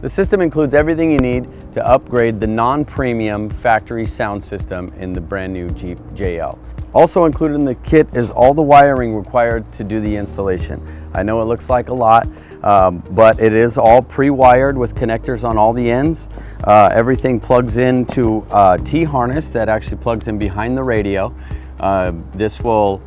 The system includes everything you need to upgrade the non-premium factory sound system in the brand new Jeep JL. Also included in the kit is all the wiring required to do the installation. I know it looks like a lot, but it is all pre-wired with connectors on all the ends. Everything plugs into a T-harness that actually plugs in behind the radio. This will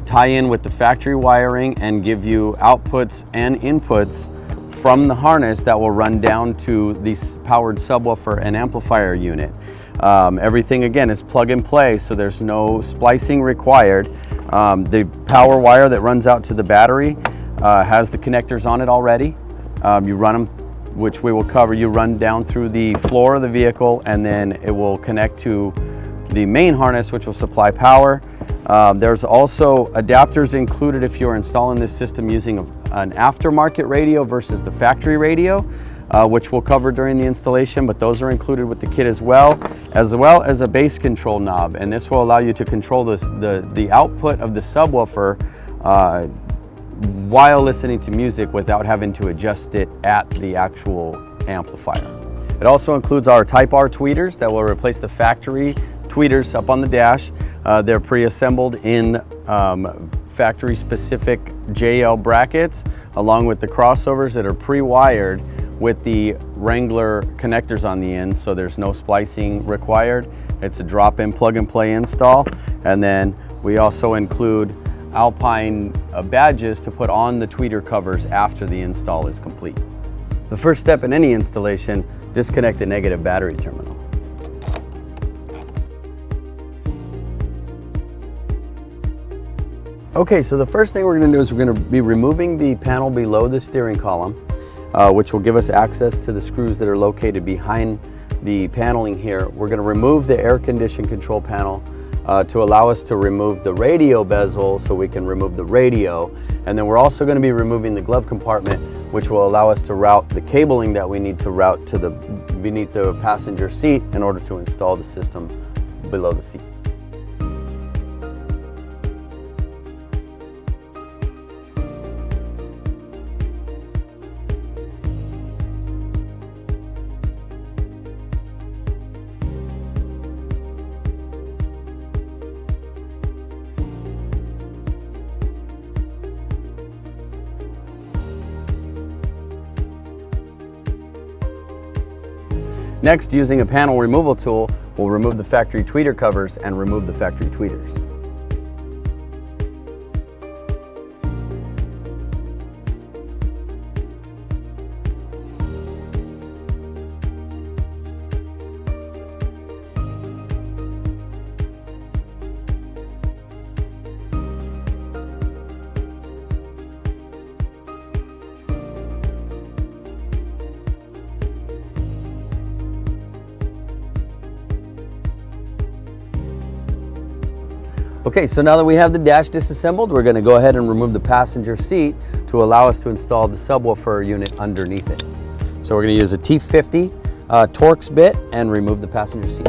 tie in with the factory wiring and give you outputs and inputs from the harness that will run down to the powered subwoofer and amplifier unit. Everything again is plug and play, so there's no splicing required. The power wire that runs out to the battery has the connectors on it already. You run them, which we will cover. You run down through the floor of the vehicle, and then it will connect to the main harness, which will supply power. There's also adapters included if you're installing this system using an aftermarket radio versus the factory radio, which we'll cover during the installation, but those are included with the kit as well as a bass control knob. And this will allow you to control the output of the subwoofer while listening to music without having to adjust it at the actual amplifier. It also includes our Type R tweeters that will replace the factory tweeters up on the dash. They're pre-assembled in factory-specific JL brackets, along with the crossovers that are pre-wired with the Wrangler connectors on the end, so there's no splicing required. It's a drop-in plug-and-play install. And then we also include Alpine badges to put on the tweeter covers after the install is complete. The first step in any installation, disconnect the negative battery terminal. Okay, so the first thing we're going to do is we're going to be removing the panel below the steering column, which will give us access to the screws that are located behind the paneling here. We're going to remove the air condition control panel to allow us to remove the radio bezel so we can remove the radio. And then we're also going to be removing the glove compartment, which will allow us to route the cabling that we need to route to beneath the passenger seat in order to install the system below the seat. Next, using a panel removal tool, we'll remove the factory tweeter covers and remove the factory tweeters. Okay, so now that we have the dash disassembled, we're going to go ahead and remove the passenger seat to allow us to install the subwoofer unit underneath it. So we're going to use a T50 Torx bit and remove the passenger seat.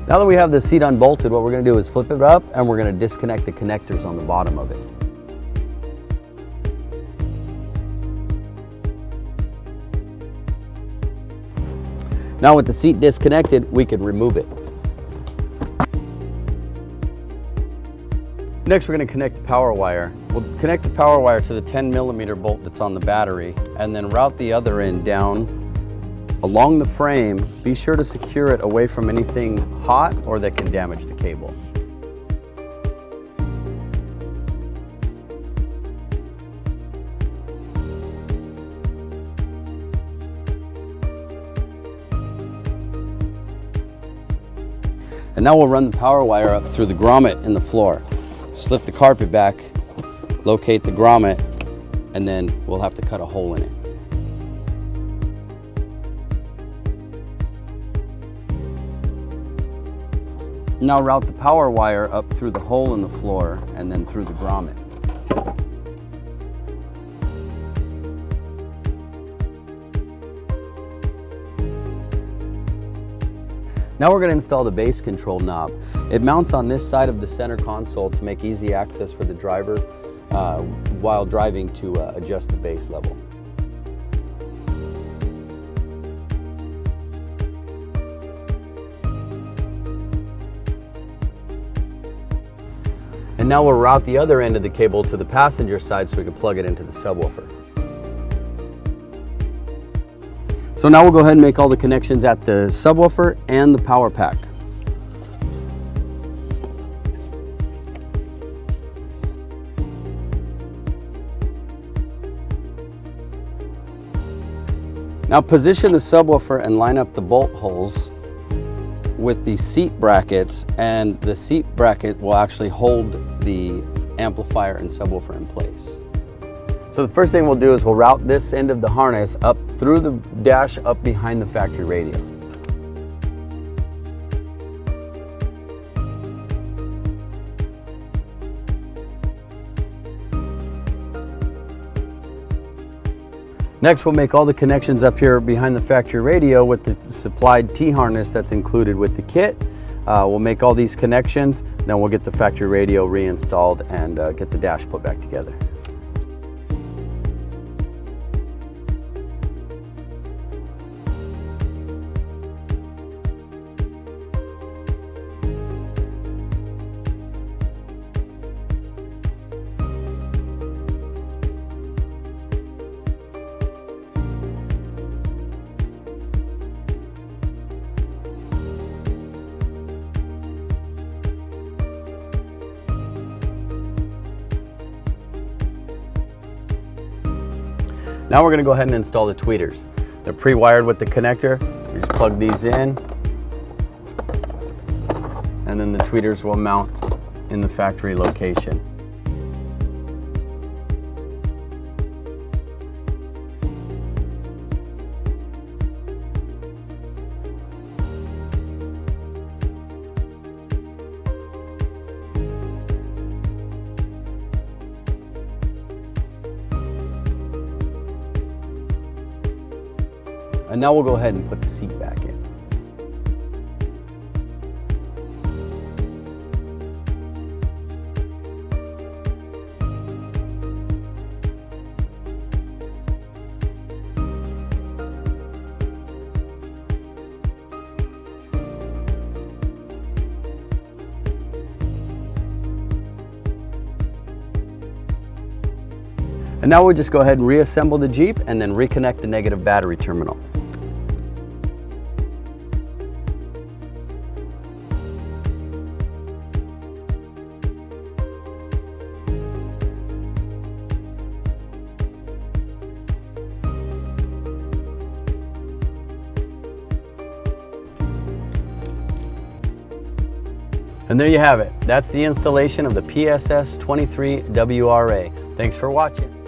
Now that we have the seat unbolted, what we're going to do is flip it up and we're going to disconnect the connectors on the bottom of it. Now with the seat disconnected, we can remove it. Next, we're going to connect the power wire. We'll connect the power wire to the 10mm bolt that's on the battery and then route the other end down along the frame. Be sure to secure it away from anything hot or that can damage the cable. And now we'll run the power wire up through the grommet in the floor. Just lift the carpet back, locate the grommet, and then we'll have to cut a hole in it. Now route the power wire up through the hole in the floor and then through the grommet. Now we're going to install the bass control knob. It mounts on this side of the center console to make easy access for the driver while driving to adjust the bass level. And now we'll route the other end of the cable to the passenger side so we can plug it into the subwoofer. So now we'll go ahead and make all the connections at the subwoofer and the power pack. Now position the subwoofer and line up the bolt holes with the seat brackets, and the seat bracket will actually hold the amplifier and subwoofer in place. So the first thing we'll do is we'll route this end of the harness up through the dash up behind the factory radio. Next, we'll make all the connections up here behind the factory radio with the supplied T-harness that's included with the kit. We'll make all these connections, then we'll get the factory radio reinstalled and get the dash put back together. Now we're going to go ahead and install the tweeters. They're pre-wired with the connector. We just plug these in, and then the tweeters will mount in the factory location. And now we'll go ahead and put the seat back in. And now we'll just go ahead and reassemble the Jeep and then reconnect the negative battery terminal. And there you have it. That's the installation of the PSS-23WRA. Thanks for watching.